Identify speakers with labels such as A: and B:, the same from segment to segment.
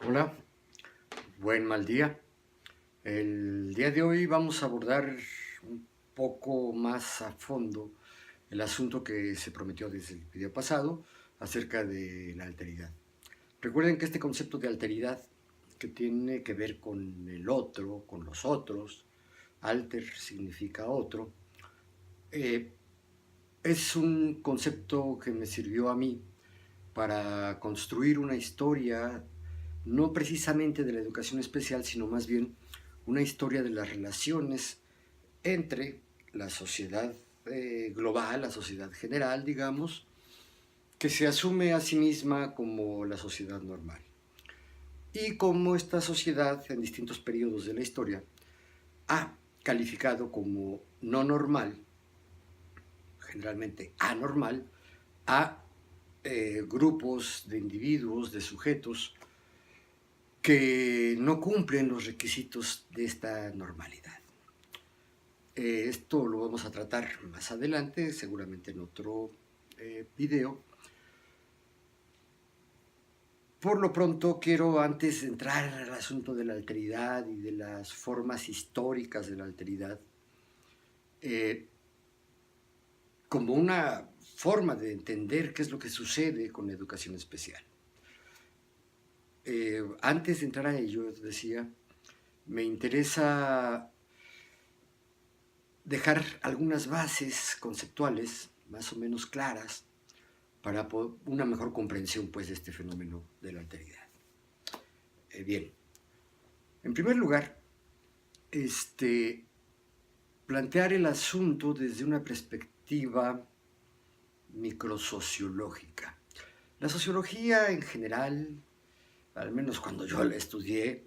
A: Hola, buen mal día. El día de hoy vamos a abordar un poco más a fondo el asunto que se prometió desde el video pasado acerca de la alteridad. Recuerden que este concepto de alteridad, que tiene que ver con el otro, con los otros, alter significa otro, eh, es un concepto que me sirvió a mí para construir una historia, no precisamente de la educación especial, sino más bien una historia de las relaciones entre la sociedad global, la sociedad general, digamos, que se asume a sí misma como la sociedad normal. Y cómo esta sociedad, en distintos periodos de la historia, ha calificado como no normal, generalmente anormal, a grupos de individuos, de sujetos, que no cumplen los requisitos de esta normalidad. Esto lo vamos a tratar más adelante, seguramente en otro video. Por lo pronto quiero, antes de entrar al asunto de la alteridad y de las formas históricas de la alteridad, eh, como una forma de entender qué es lo que sucede con la educación especial. Antes de entrar a ello, decía, me interesa dejar algunas bases conceptuales más o menos claras para una mejor comprensión pues, de este fenómeno de la alteridad. Bien, en primer lugar, plantear el asunto desde una perspectiva microsociológica. La sociología en general, al menos cuando yo la estudié,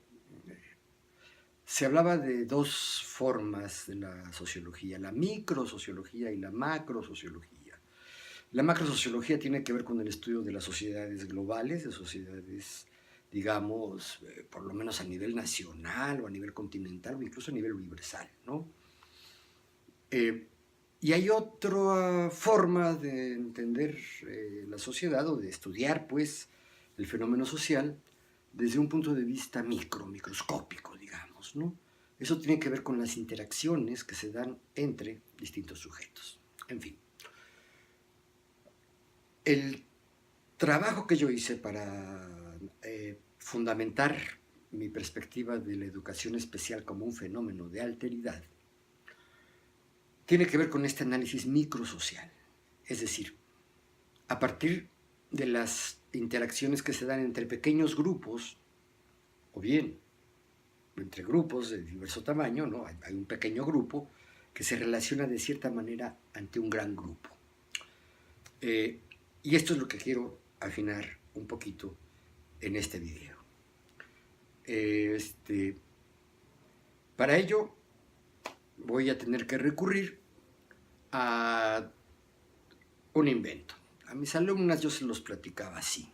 A: se hablaba de dos formas de la sociología, la microsociología y la macrosociología. La macrosociología tiene que ver con el estudio de las sociedades globales, de sociedades, digamos, por lo menos a nivel nacional o a nivel continental o incluso a nivel universal, ¿no? Y hay otra forma de entender la sociedad o de estudiar, pues, el fenómeno social desde un punto de vista microscópico, digamos, ¿no? Eso tiene que ver con las interacciones que se dan entre distintos sujetos. En fin, el trabajo que yo hice para fundamentar mi perspectiva de la educación especial como un fenómeno de alteridad tiene que ver con este análisis microsocial. Es decir, a partir de las interacciones que se dan entre pequeños grupos, o bien entre grupos de diverso tamaño, ¿no? Hay un pequeño grupo que se relaciona de cierta manera ante un gran grupo. Y esto es lo que quiero afinar un poquito en este video. Para ello voy a tener que recurrir a un invento. A mis alumnas yo se los platicaba así.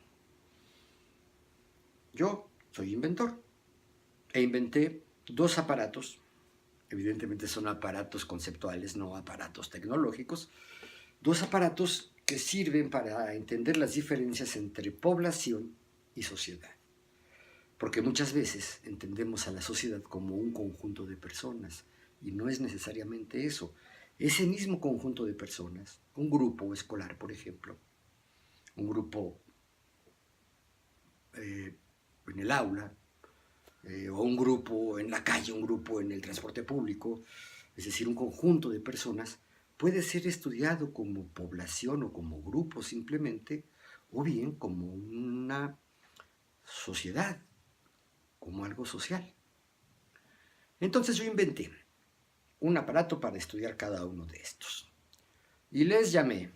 A: Yo soy inventor e inventé dos aparatos, evidentemente son aparatos conceptuales, no aparatos tecnológicos, dos aparatos que sirven para entender las diferencias entre población y sociedad. Porque muchas veces entendemos a la sociedad como un conjunto de personas y no es necesariamente eso. Ese mismo conjunto de personas, un grupo escolar, por ejemplo, un grupo en el aula, o un grupo en la calle, un grupo en el transporte público, es decir, un conjunto de personas, puede ser estudiado como población o como grupo simplemente, o bien como una sociedad, como algo social. Entonces yo inventé un aparato para estudiar cada uno de estos. Y les llamé,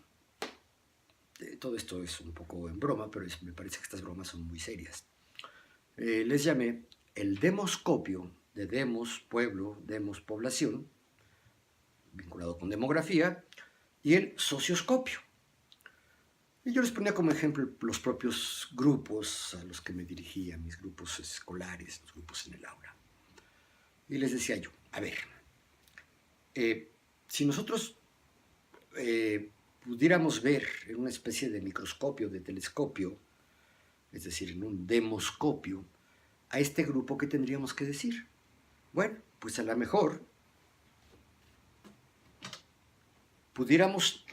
A: todo esto es un poco en broma, pero me parece que estas bromas son muy serias. Les llamé el demoscopio, de demos, pueblo, demos, población, vinculado con demografía, y el socioscopio. Y yo les ponía como ejemplo los propios grupos a los que me dirigía, mis grupos escolares, los grupos en el aula. Y les decía yo, a ver, si nosotros pudiéramos ver en una especie de microscopio, de telescopio, es decir, en un demoscopio, a este grupo, ¿qué tendríamos que decir? Bueno, pues a lo mejor pudiéramos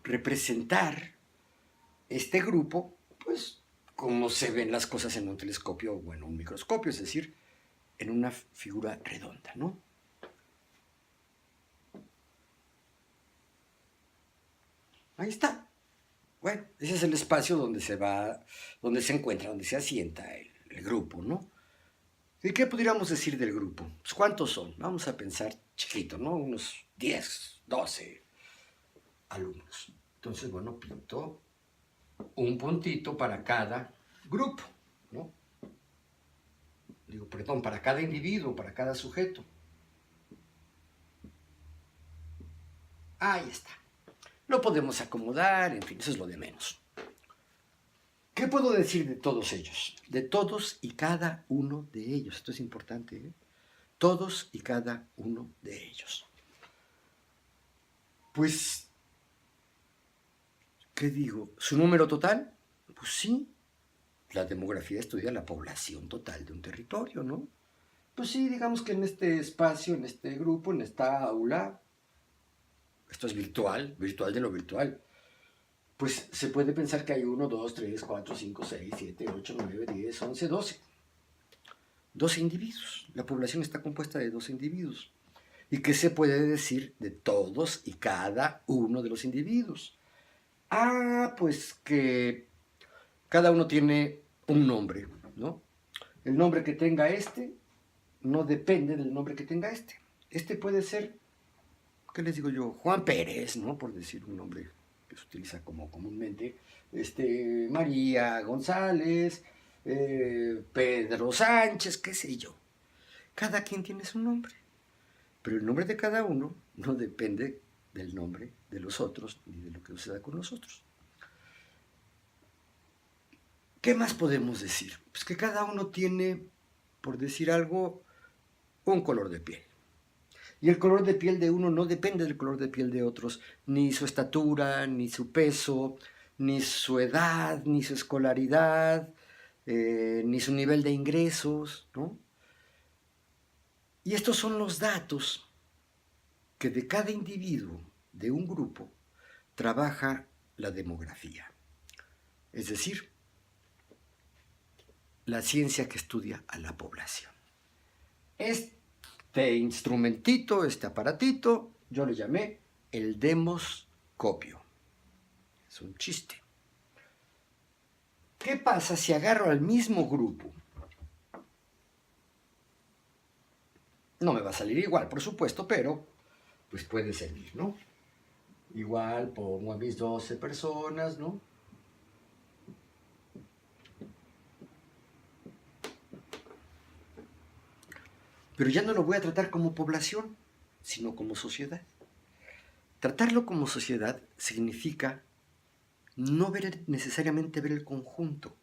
A: representar este grupo, pues como se ven las cosas en un telescopio o en un microscopio, es decir, en una figura redonda, ¿no? Ahí está. Bueno, ese es el espacio donde donde se encuentra, donde se asienta el grupo, ¿no? ¿Y qué pudiéramos decir del grupo? Pues, ¿cuántos son? Vamos a pensar chiquito, ¿no? Unos 10, 12 alumnos. Entonces, bueno, pinto un puntito para cada grupo, ¿no? Digo, perdón, para cada individuo, para cada sujeto. Ahí está. Lo podemos acomodar, en fin, eso es lo de menos. ¿Qué puedo decir de todos ellos? De todos y cada uno de ellos. Esto es importante, ¿eh? Todos y cada uno de ellos. Pues, ¿qué digo? ¿Su número total? Pues sí, la demografía estudia la población total de un territorio, ¿no? Pues sí, digamos que en este espacio, en este grupo, en esta aula, esto es virtual, virtual de lo virtual, pues se puede pensar que hay 1, 2, 3, 4, 5, 6, 7, 8, 9, 10, 11, 12. 12 individuos. La población está compuesta de 12 individuos. ¿Y qué se puede decir de todos y cada uno de los individuos? Ah, pues que cada uno tiene un nombre, ¿no? El nombre que tenga este no depende del nombre que tenga este. Este puede ser, ¿qué les digo yo? Juan Pérez, ¿no? Por decir un nombre que se utiliza como comúnmente. María González, Pedro Sánchez, qué sé yo. Cada quien tiene su nombre. Pero el nombre de cada uno no depende del nombre de los otros ni de lo que suceda con los otros. ¿Qué más podemos decir? Pues que cada uno tiene, por decir algo, un color de piel. Y el color de piel de uno no depende del color de piel de otros, ni su estatura, ni su peso, ni su edad, ni su escolaridad, ni su nivel de ingresos, ¿no? Y estos son los datos que de cada individuo de un grupo trabaja la demografía. Es decir, la ciencia que estudia a la población. Este instrumentito, este aparatito, yo le llamé el demoscopio. Es un chiste. ¿Qué pasa si agarro al mismo grupo? No me va a salir igual, por supuesto, pero pues puede servir, ¿no? Igual pongo a mis 12 personas, ¿no? Pero ya no lo voy a tratar como población, sino como sociedad. Tratarlo como sociedad significa no necesariamente ver el conjunto,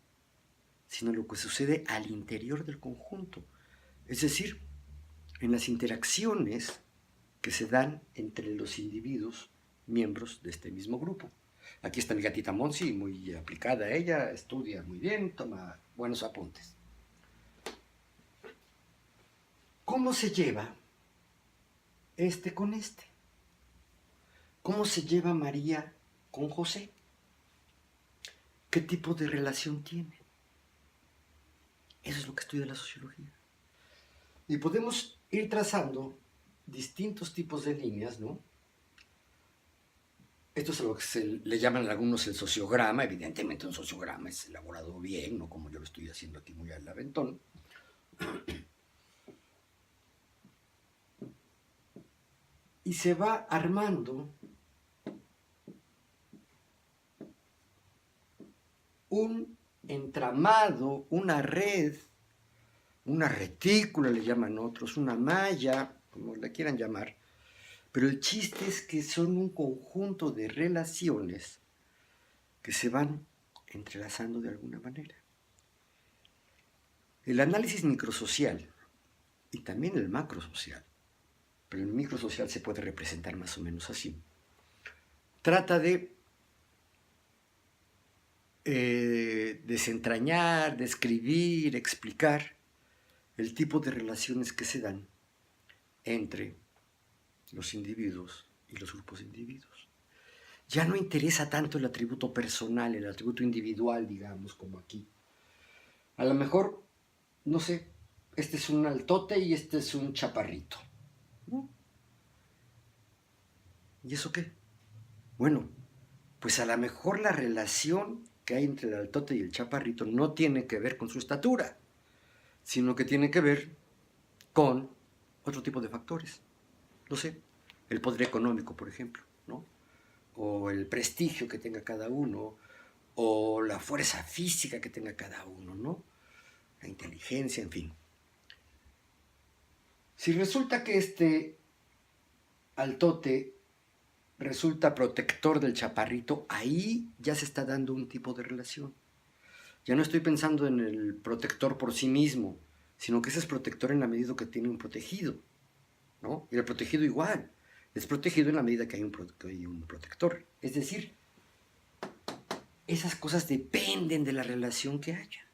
A: sino lo que sucede al interior del conjunto. Es decir, en las interacciones que se dan entre los individuos miembros de este mismo grupo. Aquí está mi gatita Monsi, muy aplicada ella, estudia muy bien, toma buenos apuntes. ¿Cómo se lleva este con este? ¿Cómo se lleva María con José? ¿Qué tipo de relación tiene? Eso es lo que estudia la sociología. Y podemos ir trazando distintos tipos de líneas, ¿no? Esto es a lo que se le llaman a algunos el sociograma. Evidentemente un sociograma es elaborado bien, no como yo lo estoy haciendo aquí muy al aventón. Y se va armando un entramado, una red, una retícula le llaman otros, una malla, como la quieran llamar, pero el chiste es que son un conjunto de relaciones que se van entrelazando de alguna manera. El análisis microsocial y también el macrosocial, pero el microsocial se puede representar más o menos así, trata de desentrañar, describir, explicar el tipo de relaciones que se dan entre los individuos y los grupos de individuos. Ya no interesa tanto el atributo personal, el atributo individual, digamos, como aquí. A lo mejor, no sé, este es un altote y este es un chaparrito, ¿no? ¿Y eso qué? Bueno, pues a lo mejor la relación que hay entre el altote y el chaparrito no tiene que ver con su estatura, sino que tiene que ver con otro tipo de factores. No sé, el poder económico, por ejemplo, ¿no? O el prestigio que tenga cada uno, o la fuerza física que tenga cada uno, ¿no? La inteligencia, en fin. Si resulta que este altote resulta protector del chaparrito, ahí ya se está dando un tipo de relación. Ya no estoy pensando en el protector por sí mismo, sino que ese es protector en la medida que tiene un protegido, ¿no? Y el protegido igual, es protegido en la medida que hay un protector. Es decir, esas cosas dependen de la relación que haya.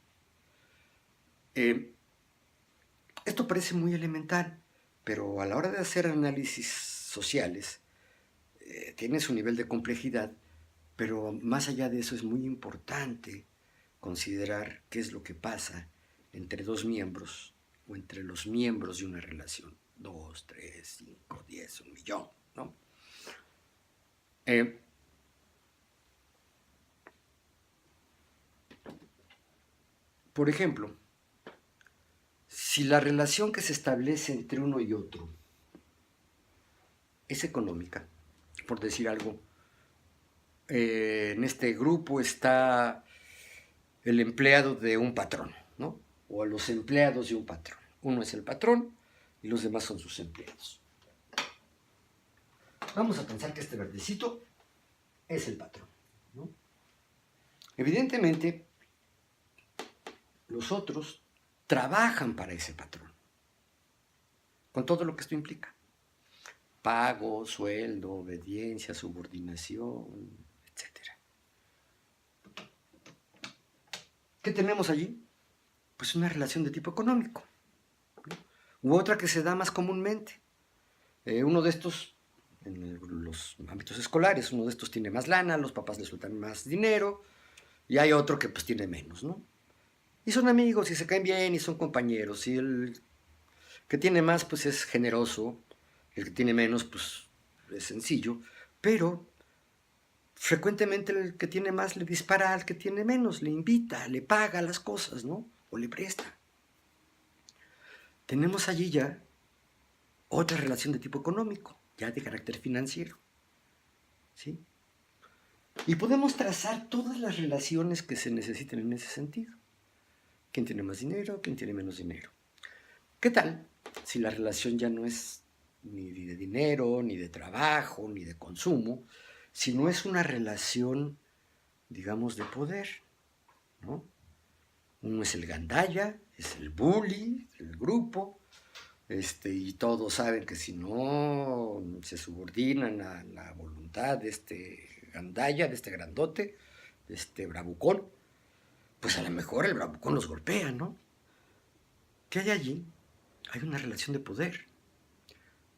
A: Esto parece muy elemental, pero a la hora de hacer análisis sociales, tiene su nivel de complejidad, pero más allá de eso es muy importante considerar qué es lo que pasa entre dos miembros o entre los miembros de una relación. 2, 3, 5, 10, 1.000.000, ¿no? Por ejemplo, si la relación que se establece entre uno y otro es económica, por decir algo, en este grupo está el empleado de un patrón, ¿no? O los empleados de un patrón. Uno es el patrón y los demás son sus empleados. Vamos a pensar que este verdecito es el patrón, ¿no? Evidentemente, los otros trabajan para ese patrón, con todo lo que esto implica. Pago, sueldo, obediencia, subordinación, etc. ¿Qué tenemos allí? Pues una relación de tipo económico, ¿no? U otra que se da más comúnmente. Uno de estos, en los ámbitos escolares, uno de estos tiene más lana, los papás le sueltan más dinero, y hay otro que pues tiene menos, ¿no? Y son amigos y se caen bien y son compañeros, y el que tiene más pues es generoso, el que tiene menos pues es sencillo, pero frecuentemente el que tiene más le dispara al que tiene menos, le invita, le paga las cosas, ¿no? O le presta. Tenemos allí ya otra relación de tipo económico, ya de carácter financiero, ¿sí? Y podemos trazar todas las relaciones que se necesiten en ese sentido. ¿Quién tiene más dinero? ¿Quién tiene menos dinero? ¿Qué tal si la relación ya no es ni de dinero, ni de trabajo, ni de consumo, sino es una relación, digamos, de poder, ¿no? Uno es el gandaya, es el bully del grupo, y todos saben que si no se subordinan a la voluntad de este gandaya, de este grandote, de este bravucón, pues a lo mejor el bravucón los golpea, ¿no? ¿Qué hay allí? Hay una relación de poder,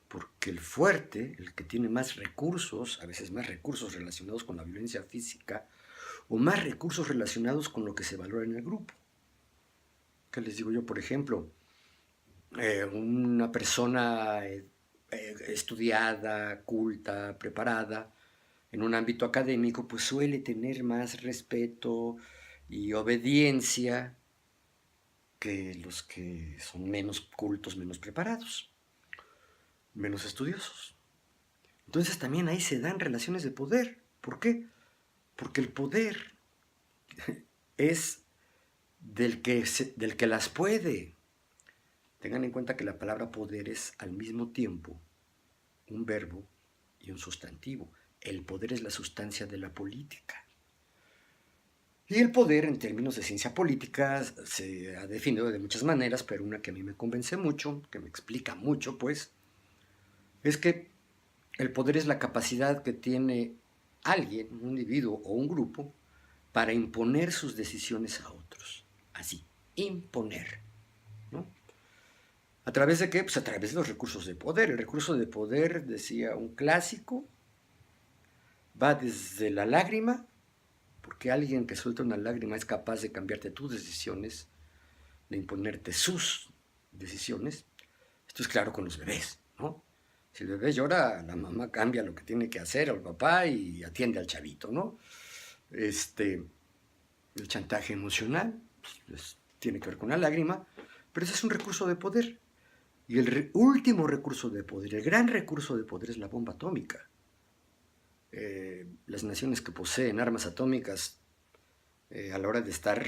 A: porque el fuerte, el que tiene más recursos, a veces más recursos relacionados con la violencia física, o más recursos relacionados con lo que se valora en el grupo. ¿Qué les digo yo? Por ejemplo, una persona estudiada, culta, preparada, en un ámbito académico, pues suele tener más respeto y obediencia que los que son menos cultos, menos preparados, menos estudiosos. Entonces también ahí se dan relaciones de poder. ¿Por qué? Porque el poder es del que las puede. Tengan en cuenta que la palabra poder es al mismo tiempo un verbo y un sustantivo. El poder es la sustancia de la política. Y el poder, en términos de ciencia política, se ha definido de muchas maneras, pero una que a mí me convence mucho, que me explica mucho, pues, es que el poder es la capacidad que tiene alguien, un individuo o un grupo, para imponer sus decisiones a otros. Así, imponer, ¿no? ¿A través de qué? Pues a través de los recursos de poder. El recurso de poder, decía un clásico, va desde la lágrima, porque alguien que suelta una lágrima es capaz de cambiarte tus decisiones, de imponerte sus decisiones. Esto es claro con los bebés, ¿no? Si el bebé llora, la mamá cambia lo que tiene que hacer, o el papá, y atiende al chavito, ¿no? El chantaje emocional pues, tiene que ver con la lágrima, pero ese es un recurso de poder. Y el último recurso de poder, el gran recurso de poder es la bomba atómica. Las naciones que poseen armas atómicas a la hora de estar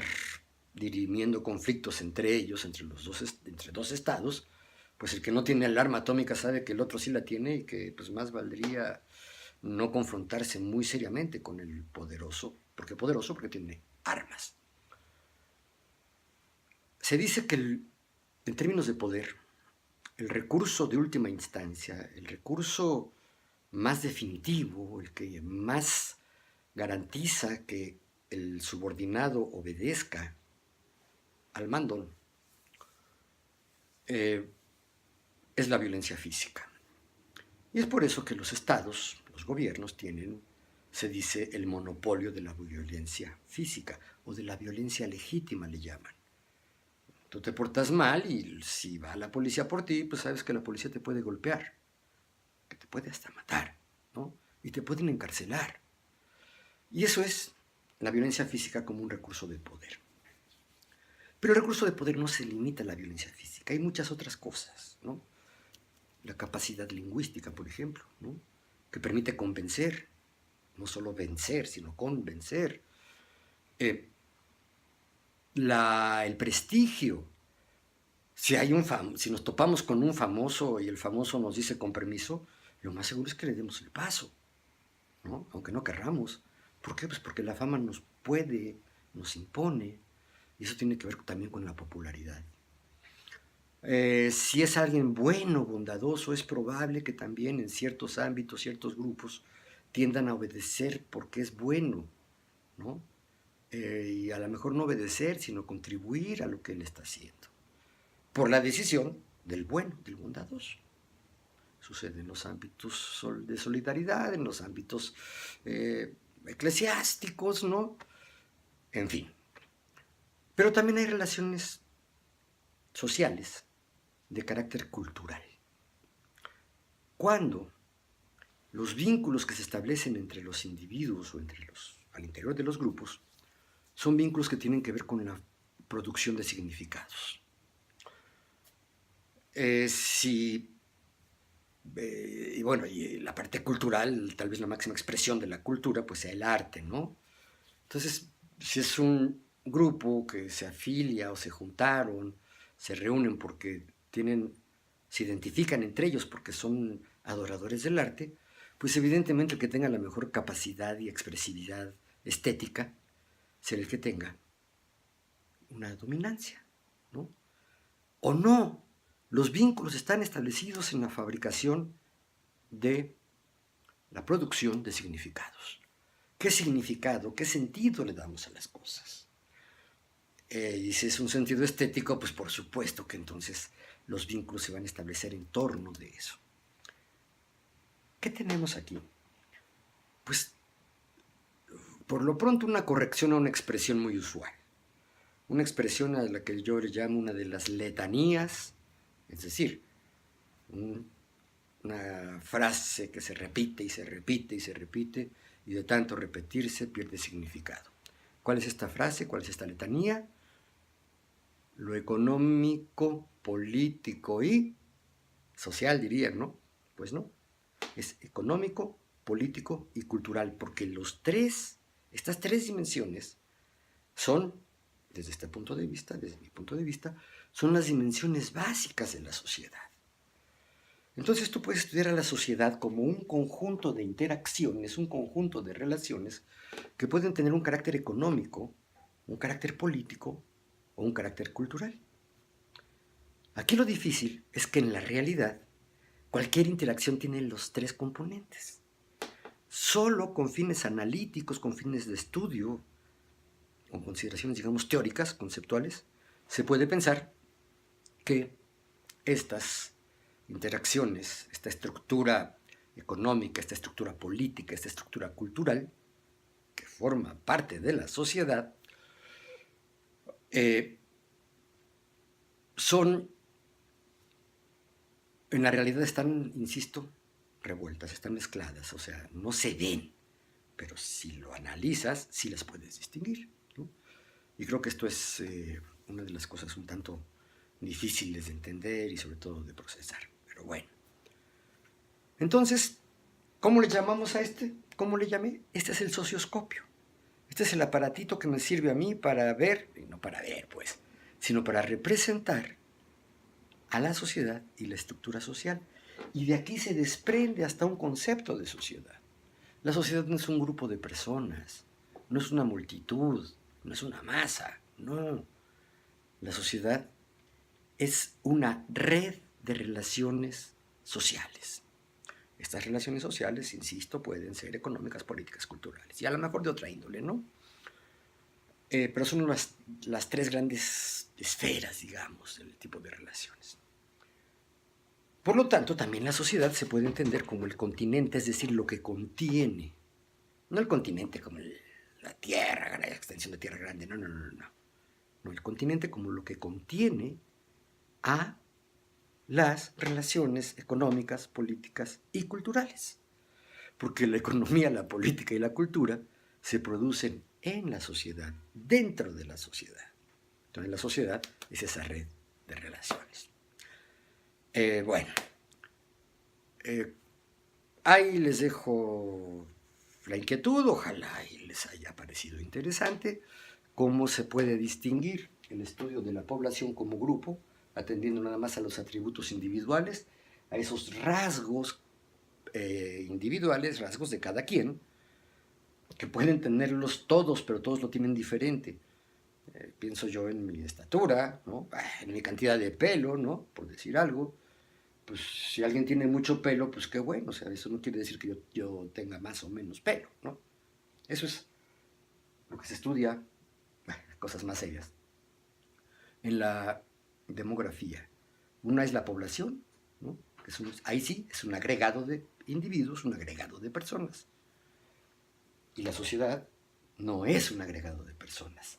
A: dirimiendo conflictos entre ellos, entre dos estados, pues el que no tiene el arma atómica sabe que el otro sí la tiene y que pues más valdría no confrontarse muy seriamente con el poderoso porque tiene armas. Se dice que en términos de poder, el recurso de última instancia, el recurso más definitivo, el que más garantiza que el subordinado obedezca al mando, es la violencia física. Y es por eso que los estados, los gobiernos tienen, se dice, el monopolio de la violencia física o de la violencia legítima le llaman. Tú te portas mal y si va la policía por ti, pues sabes que la policía te puede golpear, que te puede hasta matar, ¿no? Y te pueden encarcelar. Y eso es la violencia física como un recurso de poder. Pero el recurso de poder no se limita a la violencia física, hay muchas otras cosas, ¿no? La capacidad lingüística, por ejemplo, ¿no? Que permite convencer, no solo vencer, sino convencer. El prestigio. Si nos topamos con un famoso y el famoso nos dice con permiso, lo más seguro es que le demos el paso, ¿no? Aunque no querramos. ¿Por qué? Pues porque la fama nos puede, nos impone, y eso tiene que ver también con la popularidad. Si es alguien bueno, bondadoso, es probable que también en ciertos ámbitos, ciertos grupos, tiendan a obedecer porque es bueno, ¿no? Y a lo mejor no obedecer, sino contribuir a lo que él está haciendo, por la decisión del bueno, del bondadoso. Sucede en los ámbitos de solidaridad, en los ámbitos eclesiásticos, ¿no? En fin. Pero también hay relaciones sociales de carácter cultural. Cuando los vínculos que se establecen entre los individuos o al interior de los grupos son vínculos que tienen que ver con la producción de significados. Y bueno, y la parte cultural, tal vez la máxima expresión de la cultura, pues sea el arte, ¿no? Entonces, si es un grupo que se afilia o se juntaron, se reúnen porque se identifican entre ellos porque son adoradores del arte, pues evidentemente el que tenga la mejor capacidad y expresividad estética será el que tenga una dominancia, ¿no? O no, los vínculos están establecidos en la fabricación de la producción de significados. ¿Qué significado, qué sentido le damos a las cosas? Y si es un sentido estético, pues por supuesto que entonces los vínculos se van a establecer en torno de eso. ¿Qué tenemos aquí? Pues, por lo pronto, una corrección a una expresión muy usual. Una expresión a la que yo le llamo una de las letanías, es decir, una frase que se repite y se repite y se repite, y de tanto repetirse pierde significado. ¿Cuál es esta frase? ¿Cuál es esta letanía? Lo económico, político y social, dirían, ¿no? Pues no. Es económico, político y cultural, porque estas tres dimensiones son, desde este punto de vista, desde mi punto de vista, son las dimensiones básicas de la sociedad. Entonces tú puedes estudiar a la sociedad como un conjunto de interacciones, un conjunto de relaciones que pueden tener un carácter económico, un carácter político o un carácter cultural. Aquí lo difícil es que en la realidad cualquier interacción tiene los tres componentes. Solo con fines analíticos, con fines de estudio, consideraciones, digamos, teóricas, conceptuales, se puede pensar que estas interacciones, esta estructura económica, esta estructura política, esta estructura cultural, que forma parte de la sociedad, en la realidad están, insisto, revueltas, están mezcladas, o sea, no se ven, pero si lo analizas, sí las puedes distinguir, ¿no? Y creo que esto es una de las cosas un tanto difíciles de entender y sobre todo de procesar, pero bueno. Entonces, ¿cómo le llamamos a este? ¿Cómo le llamé? Este es el socioscopio. Este es el aparatito que me sirve a mí para ver, y no para ver, pues, sino para representar a la sociedad y la estructura social. Y de aquí se desprende hasta un concepto de sociedad. La sociedad no es un grupo de personas, no es una multitud, no es una masa, no. La sociedad es una red de relaciones sociales. Estas relaciones sociales, insisto, pueden ser económicas, políticas, culturales, y a lo mejor de otra índole, ¿no? Pero son las tres grandes esferas, digamos, del tipo de relaciones. Por lo tanto, también la sociedad se puede entender como el continente, es decir, lo que contiene. No el continente como la tierra, la extensión de tierra grande, no. No, el continente como lo que contiene a las relaciones económicas, políticas y culturales. Porque la economía, la política y la cultura se producen en la sociedad, dentro de la sociedad. Entonces la sociedad es esa red de relaciones. Ahí les dejo la inquietud, ojalá y les haya parecido interesante cómo se puede distinguir el estudio de la población como grupo, atendiendo nada más a los atributos individuales, a esos rasgos individuales, rasgos de cada quien, que pueden tenerlos todos, pero todos lo tienen diferente. Pienso yo en mi estatura, ¿no? En mi cantidad de pelo, ¿no? Por decir algo. Pues si alguien tiene mucho pelo, pues qué bueno, o sea, eso no quiere decir que yo tenga más o menos pelo, ¿no? Eso es lo que se estudia, cosas más serias, en la demografía. Una es la población, ¿no? Ahí sí, es un agregado de individuos, un agregado de personas. Y la sociedad no es un agregado de personas,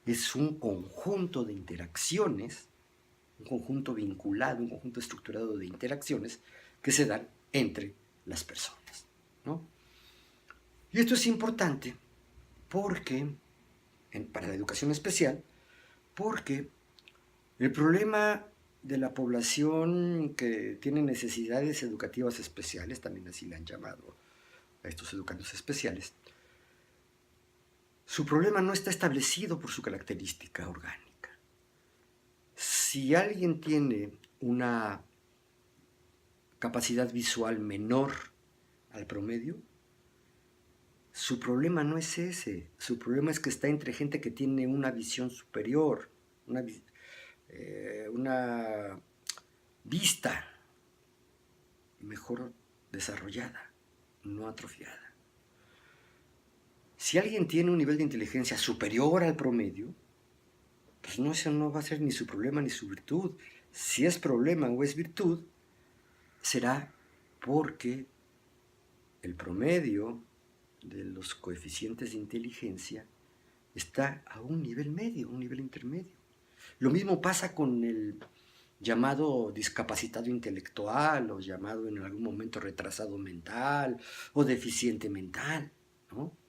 A: es un conjunto de interacciones, un conjunto vinculado, un conjunto estructurado de interacciones que se dan entre las personas, ¿no? Y esto es importante porque, para la educación especial, porque el problema de la población que tiene necesidades educativas especiales, también así le han llamado a estos educandos especiales, su problema no está establecido por su característica orgánica. Si alguien tiene una capacidad visual menor al promedio, su problema no es ese. Su problema es que está entre gente que tiene una visión superior, una vista mejor desarrollada, no atrofiada. Si alguien tiene un nivel de inteligencia superior al promedio, pues no, eso no va a ser ni su problema ni su virtud. Si es problema o es virtud, será porque el promedio de los coeficientes de inteligencia está a un nivel medio, un nivel intermedio. Lo mismo pasa con el llamado discapacitado intelectual o llamado en algún momento retrasado mental o deficiente mental, ¿no?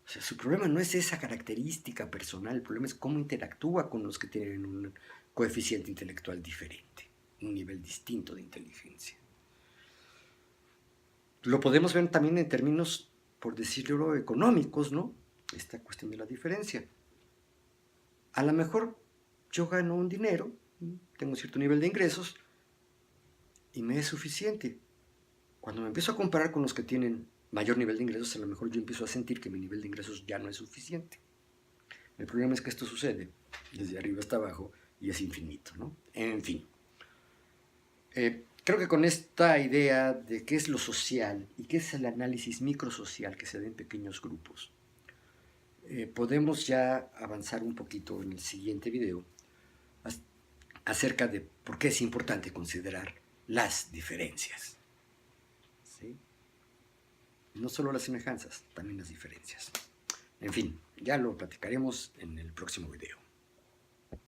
A: O sea, su problema no es esa característica personal, el problema es cómo interactúa con los que tienen un coeficiente intelectual diferente, un nivel distinto de inteligencia. Lo podemos ver también en términos, por decirlo, económicos, ¿no? Esta cuestión de la diferencia. A lo mejor yo gano un dinero, tengo cierto nivel de ingresos y me es suficiente. Cuando me empiezo a comparar con los que tienen mayor nivel de ingresos, a lo mejor yo empiezo a sentir que mi nivel de ingresos ya no es suficiente. El problema es que esto sucede desde arriba hasta abajo y es infinito, ¿no? En fin. Creo que con esta idea de qué es lo social y qué es el análisis microsocial que se da en pequeños grupos, podemos ya avanzar un poquito en el siguiente video acerca de por qué es importante considerar las diferencias. ¿Sí? No solo las semejanzas, también las diferencias. En fin, ya lo platicaremos en el próximo video.